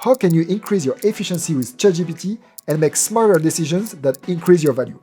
How can you increase your efficiency with ChatGPT and make smarter decisions that increase your value?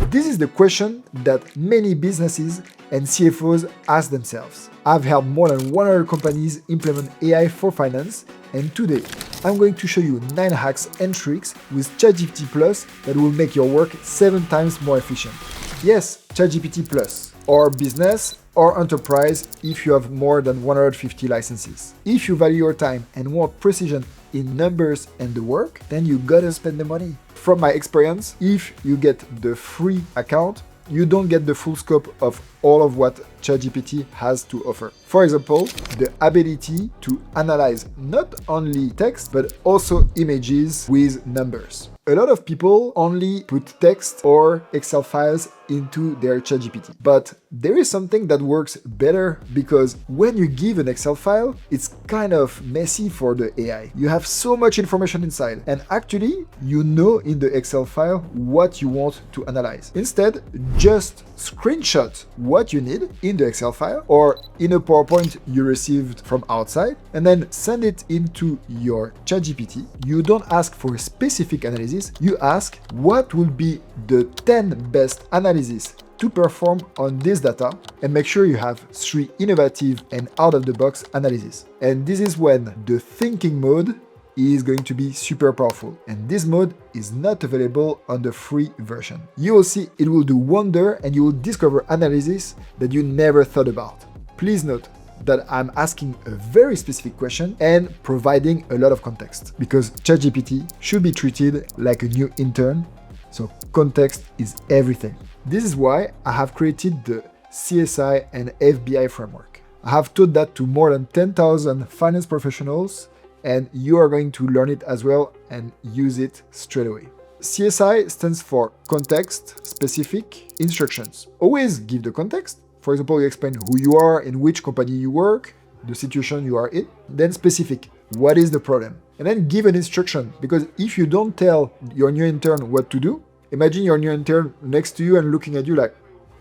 This is the question that many businesses and CFOs ask themselves. I've helped more than 100 companies implement AI for finance, and today I'm going to show you 9 hacks and tricks with ChatGPT Plus that will make your work 7 times more efficient. Yes, ChatGPT Plus, or business or enterprise if you have more than 150 licenses. If you value your time and want precision in numbers and the work, then you gotta spend the money. From my experience, if you get the free account, you don't get the full scope of all of what ChatGPT has to offer. For example, the ability to analyze not only text, but also images with numbers. A lot of people only put text or Excel files into their ChatGPT. But there is something that works better, because when you give an Excel file, it's kind of messy for the AI. You have so much information inside, and actually, you know in the Excel file what you want to analyze. Instead, just screenshot what you need in the Excel file or in a PowerPoint you received from outside, and then send it into your ChatGPT. You don't ask for a specific analysis, you ask what will be the 10 best analysis to perform on this data, and make sure you have 3 innovative and out-of-the-box analysis. And this is when the thinking mode is going to be super powerful, and this mode is not available on the free version. You will see it will do wonder, and you will discover analysis that you never thought about. Please note that I'm asking a very specific question and providing a lot of context, because ChatGPT should be treated like a new intern, so context is everything. This is why I have created the CSI and FBI framework. I have taught that to more than 10,000 finance professionals, and you are going to learn it as well and use it straight away. CSI stands for Context Specific Instructions. Always give the context. For example, you explain who you are, in which company you work, the situation you are in. Then specific, what is the problem? And then give an instruction, because if you don't tell your new intern what to do, imagine your new intern next to you and looking at you like,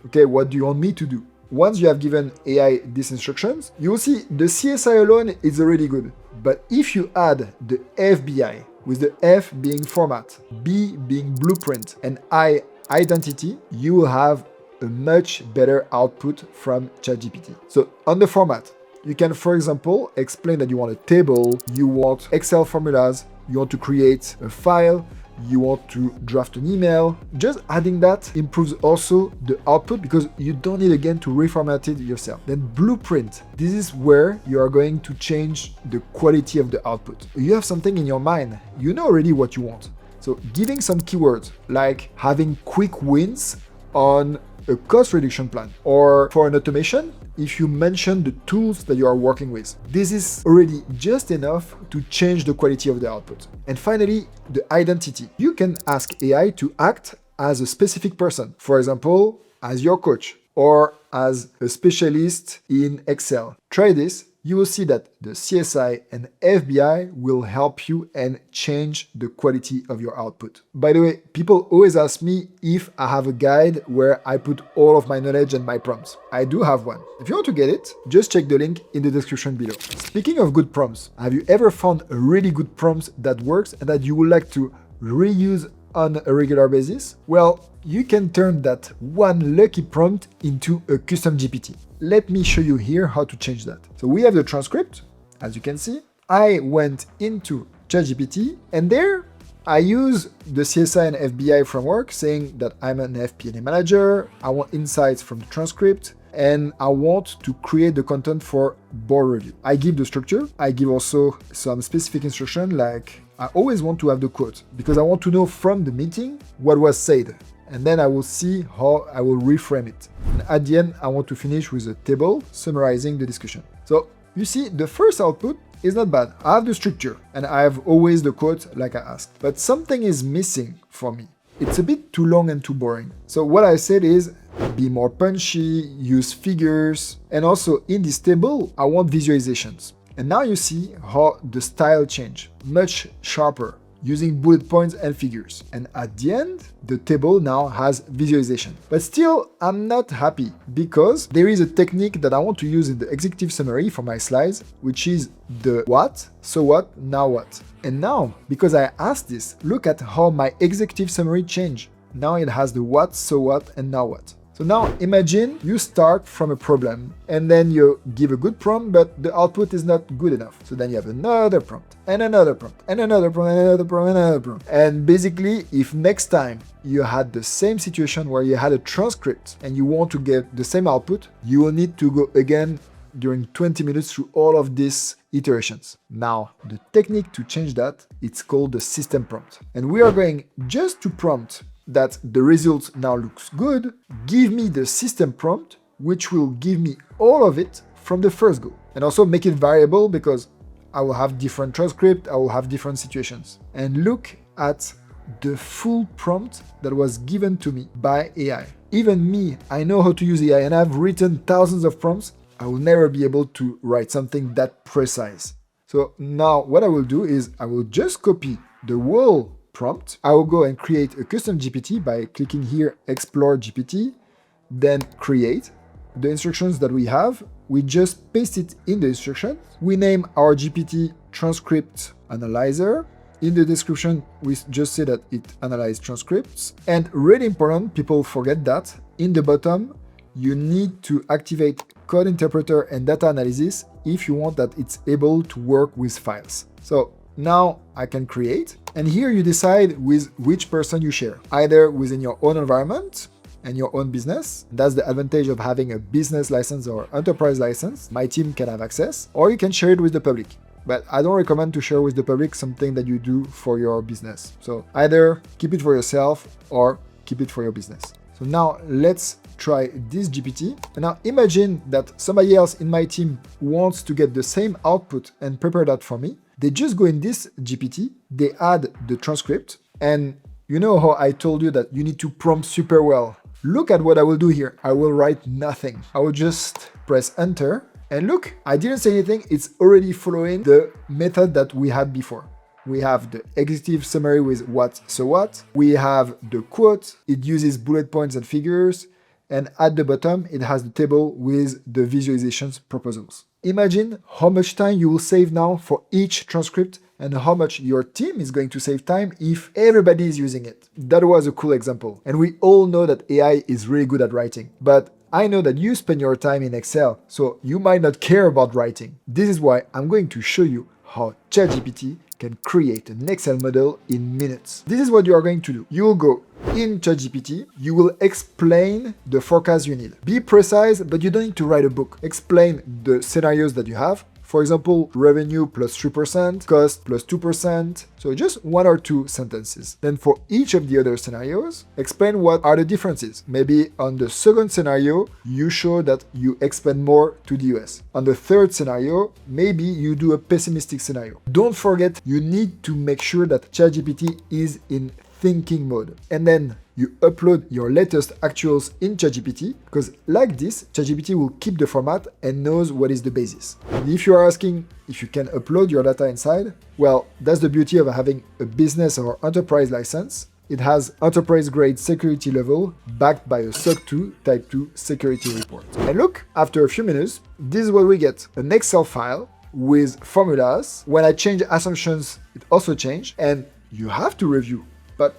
okay, what do you want me to do? Once you have given AI these instructions, you will see the CSI alone is already good. But if you add the FBI, with the F being format, B being blueprint, and I identity, you will have a much better output from ChatGPT. So on the format, you can, for example, explain that you want a table, you want Excel formulas, you want to create a file, you want to draft an email. Just adding that improves also the output, because you don't need again to reformat it yourself. Then blueprint. This is where you are going to change the quality of the output. You have something in your mind. You know already what you want. So giving some keywords like having quick wins on a cost reduction plan, or for an automation, if you mention the tools that you are working with. This is already just enough to change the quality of the output. And finally, the identity. You can ask AI to act as a specific person, for example, as your coach or as a specialist in Excel. Try this. You will see that the CSI and FBI will help you and change the quality of your output. By the way, people always ask me if I have a guide where I put all of my knowledge and my prompts. I do have one. If you want to get it, just check the link in the description below. Speaking of good prompts, have you ever found a really good prompt that works and that you would like to reuse on a regular basis? Well, you can turn that one lucky prompt into a custom GPT. Let me show you here how to change that. So we have the transcript, as you can see. I went into ChatGPT, and there I use the CSI and FBI framework, saying that I'm an FP&A manager, I want insights from the transcript, and I want to create the content for board review. I give the structure. I give also some specific instruction, like I always want to have the quote, because I want to know from the meeting what was said. And then I will see how I will reframe it. And at the end, I want to finish with a table summarizing the discussion. So you see, the first output is not bad. I have the structure and I have always the quote like I asked. But something is missing for me. It's a bit too long and too boring. So what I said is be more punchy, use figures. And also in this table, I want visualizations. And now you see how the style changed, much sharper. using bullet points and figures. And at the end, the table now has visualization. But still, I'm not happy because there is a technique that I want to use in the executive summary for my slides, which is the what, so what, now what. And now, because I asked this, look at how my executive summary changed. Now it has the what, so what, and now what. So now imagine you start from a problem and then you give a good prompt, but the output is not good enough. So then you have another prompt and another prompt and another prompt and another prompt and another prompt. And basically, if next time you had the same situation where you had a transcript and you want to get the same output, you will need to go again during 20 minutes through all of these iterations. Now, the technique to change that, it's called the system prompt. And we are going just to prompt that the result now looks good, give me the system prompt, which will give me all of it from the first go. And also make it variable because I will have different transcript, I will have different situations. And look at the full prompt that was given to me by AI. Even me, I know how to use AI and I've written thousands of prompts. I will never be able to write something that precise. So now what I will do is I will just copy the whole prompt. I will go and create a custom GPT by clicking here, Explore GPT, then create. The instructions that we have, we just paste it in the instruction. We name our GPT transcript analyzer. In the description, we just say that it analyzes transcripts. And really important, people forget that. In the bottom, you need to activate code interpreter and data analysis if you want that it's able to work with files. So now I can create, and here you decide with which person you share, either within your own environment and your own business. That's the advantage of having a business license or enterprise license. My team can have access, or you can share it with the public. But I don't recommend to share with the public something that you do for your business. So either keep it for yourself or keep it for your business. So now let's try this GPT. And now imagine that somebody else in my team wants to get the same output and prepare that for me. They just go in this GPT, they add the transcript, and you know how I told you that you need to prompt super well. Look at what I will do here. I will write nothing. I will just press enter, and look, I didn't say anything. It's already following the method that we had before. We have the executive summary with what, so what. We have the quote. It uses bullet points and figures. And at the bottom, it has the table with the visualizations proposals. Imagine how much time you will save now for each transcript and how much your team is going to save time if everybody is using it. That was a cool example. And we all know that AI is really good at writing. But I know that you spend your time in Excel, so you might not care about writing. This is why I'm going to show you how ChatGPT can create an Excel model in minutes. This is what you are going to do. You will go in ChatGPT, you will explain the forecast you need. Be precise, but you don't need to write a book. Explain the scenarios that you have. For example, revenue plus 3%, cost plus 2%. So just one or two sentences. Then for each of the other scenarios, explain what are the differences. Maybe on the second scenario, you show that you expand more to the US. On the third scenario, maybe you do a pessimistic scenario. Don't forget, you need to make sure that ChatGPT is in thinking mode. And then you upload your latest actuals in ChatGPT, because like this, ChatGPT will keep the format and knows what is the basis. And if you are asking if you can upload your data inside, well, that's the beauty of having a business or enterprise license. It has enterprise-grade security level backed by a SOC 2 Type 2 security report. And look, after a few minutes, this is what we get. An Excel file with formulas. When I change assumptions, it also changed, and you have to review. But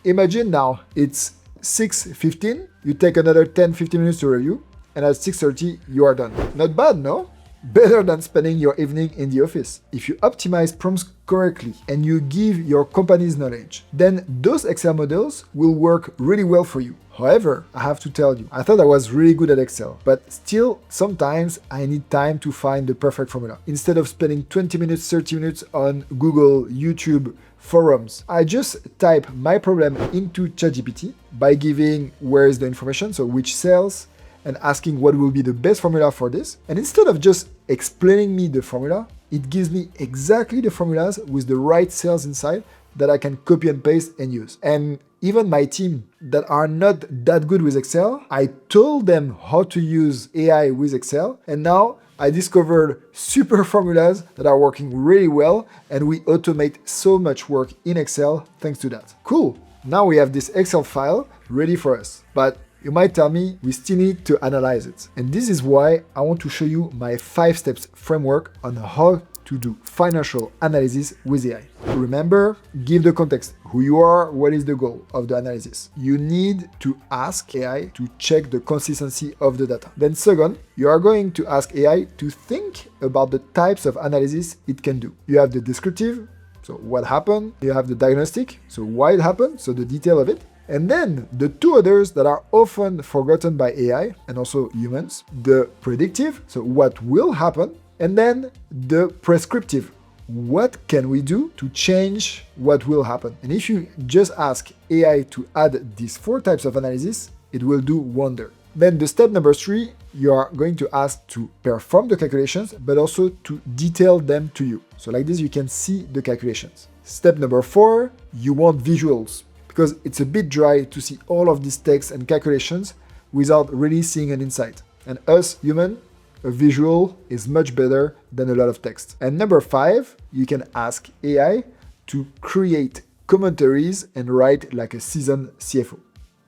imagine now it's 6:15, you take another 10-15 minutes to review, and at 6:30 you are done. Not bad, no? Better than spending your evening in the office. If you optimize prompts correctly and you give your company's knowledge, then those Excel models will work really well for you. However, I have to tell you, I thought I was really good at Excel, but still, sometimes I need time to find the perfect formula. Instead of spending 20 minutes, 30 minutes on Google, YouTube, forums, I just type my problem into ChatGPT by giving where is the information, so which cells, and asking what will be the best formula for this. And instead of just explaining me the formula, it gives me exactly the formulas with the right cells inside that I can copy and paste and use. And even my team that are not that good with Excel, I told them how to use AI with Excel, and now I discovered super formulas that are working really well, and we automate so much work in Excel thanks to that. Cool. Now we have this Excel file ready for us. But you might tell me we still need to analyze it. And this is why I want to show you my 5 steps framework on how to do financial analysis with AI. Remember, give the context, who you are, what is the goal of the analysis. You need to ask AI to check the consistency of the data. Then second, you are going to ask AI to think about the types of analysis it can do. You have the descriptive, so what happened. You have the diagnostic, so why it happened, so the detail of it. And then the 2 others that are often forgotten by AI and also humans, the predictive, so what will happen, and then the prescriptive, what can we do to change what will happen? And if you just ask AI to add these 4 types of analysis, it will do wonder. Then the step number 3, you are going to ask to perform the calculations, but also to detail them to you. So like this, you can see the calculations. Step number 4, you want visuals, because it's a bit dry to see all of these texts and calculations without really seeing an insight. And us, human, a visual is much better than a lot of text. And number 5, you can ask AI to create commentaries and write like a seasoned CFO.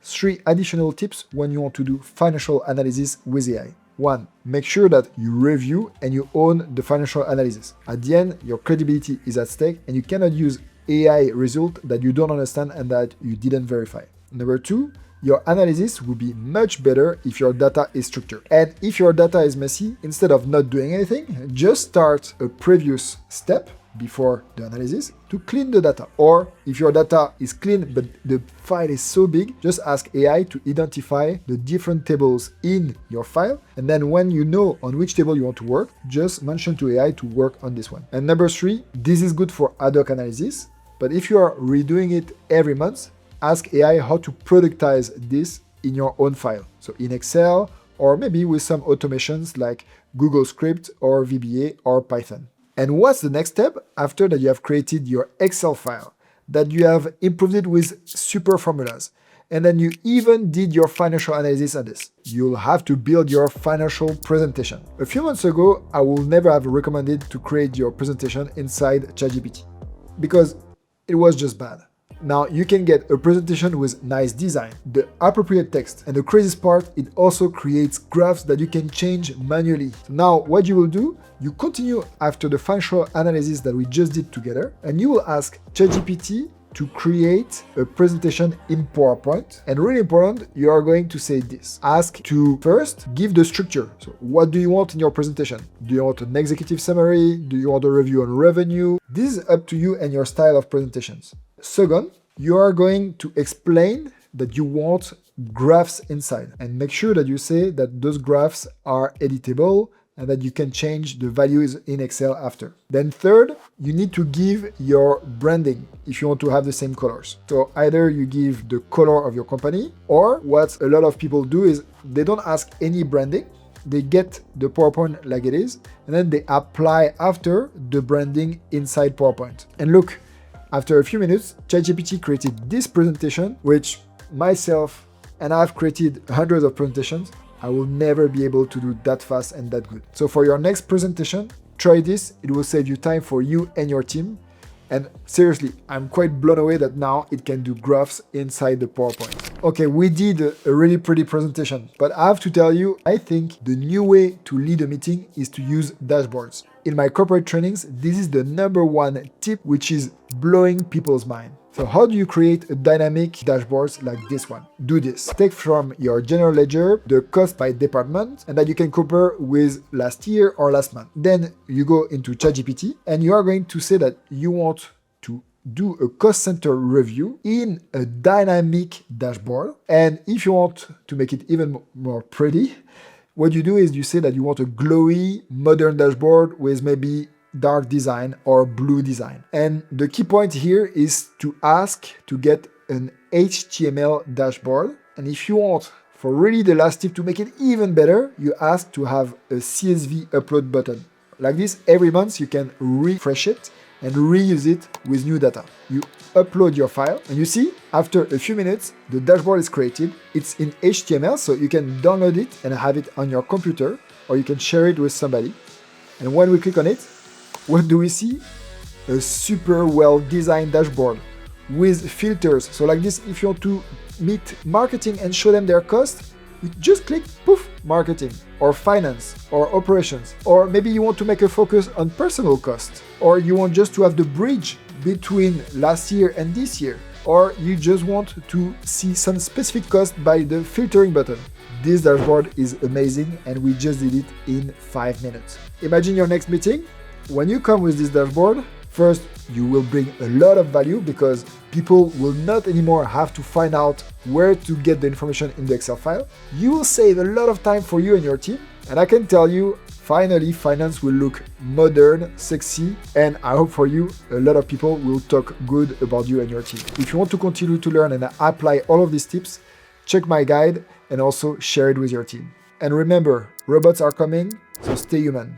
3 additional tips when you want to do financial analysis with AI. 1, make sure that you review and you own the financial analysis. At the end, your credibility is at stake and you cannot use AI result that you don't understand and that you didn't verify. Number 2, your analysis will be much better if your data is structured. And if your data is messy, instead of not doing anything, just start a previous step before the analysis to clean the data. Or if your data is clean but the file is so big, just ask AI to identify the different tables in your file. And then when you know on which table you want to work, just mention to AI to work on this one. And number 3, this is good for ad hoc analysis. But if you are redoing it every month, ask AI how to productize this in your own file. So in Excel, or maybe with some automations like Google Script or VBA or Python. And what's the next step after that you have created your Excel file, that you have improved it with super formulas, and then you even did your financial analysis on this? You'll have to build your financial presentation. A few months ago, I would never have recommended to create your presentation inside ChatGPT because it was just bad. Now you can get a presentation with nice design, the appropriate text, and the craziest part, it also creates graphs that you can change manually. So now what you will do, you continue after the financial analysis that we just did together, and you will ask ChatGPT to create a presentation in PowerPoint. And really important, you are going to say this. Ask to first give the structure. So what do you want in your presentation? Do you want an executive summary? Do you want a review on revenue? This is up to you and your style of presentations. Second, you are going to explain that you want graphs inside, and make sure that you say that those graphs are editable and that you can change the values in Excel after. Then third, you need to give your branding if you want to have the same colors. So either you give the color of your company, or what a lot of people do is they don't ask any branding. They get the PowerPoint like it is, and then they apply after the branding inside PowerPoint. And look, after a few minutes, ChatGPT created this presentation, which myself, and I've created hundreds of presentations, I will never be able to do that fast and that good. So for your next presentation, try this. It will save you time for you and your team. And seriously, I'm quite blown away that now it can do graphs inside the PowerPoint. Okay, we did a really pretty presentation, but I have to tell you, I think the new way to lead a meeting is to use dashboards. In my corporate trainings, this is the #1 tip which is blowing people's mind. So how do you create a dynamic dashboard like this one? Do this. Take from your general ledger the cost by department, and that you can compare with last year or last month. Then you go into ChatGPT and you are going to say that you want to do a cost center review in a dynamic dashboard. And if you want to make it even more pretty, what you do is you say that you want a glowy, modern dashboard with maybe dark design or blue design. And the key point here is to ask to get an HTML dashboard. And if you want, for really the last tip to make it even better, you ask to have a CSV upload button. Like this, every month you can refresh it and reuse it with new data. You upload your file and you see, after a few minutes, the dashboard is created. It's in HTML, so you can download it and have it on your computer. or you can share it with somebody. And when we click on it, what do we see? A super well designed dashboard with filters. So like this, if you want to meet marketing and show them their cost, you just click, poof, marketing, or finance, or operations. Or maybe you want to make a focus on personal cost, or you want just to have the bridge between last year and this year, or you just want to see some specific cost by the filtering button. This dashboard is amazing, and we just did it in 5 minutes. Imagine your next meeting. When you come with this dashboard, first, you will bring a lot of value because people will not anymore have to find out where to get the information in the Excel file. You will save a lot of time for you and your team. And I can tell you, finally, finance will look modern, sexy, and I hope for you, a lot of people will talk good about you and your team. If you want to continue to learn and apply all of these tips, check my guide and also share it with your team. And remember, robots are coming, so stay human.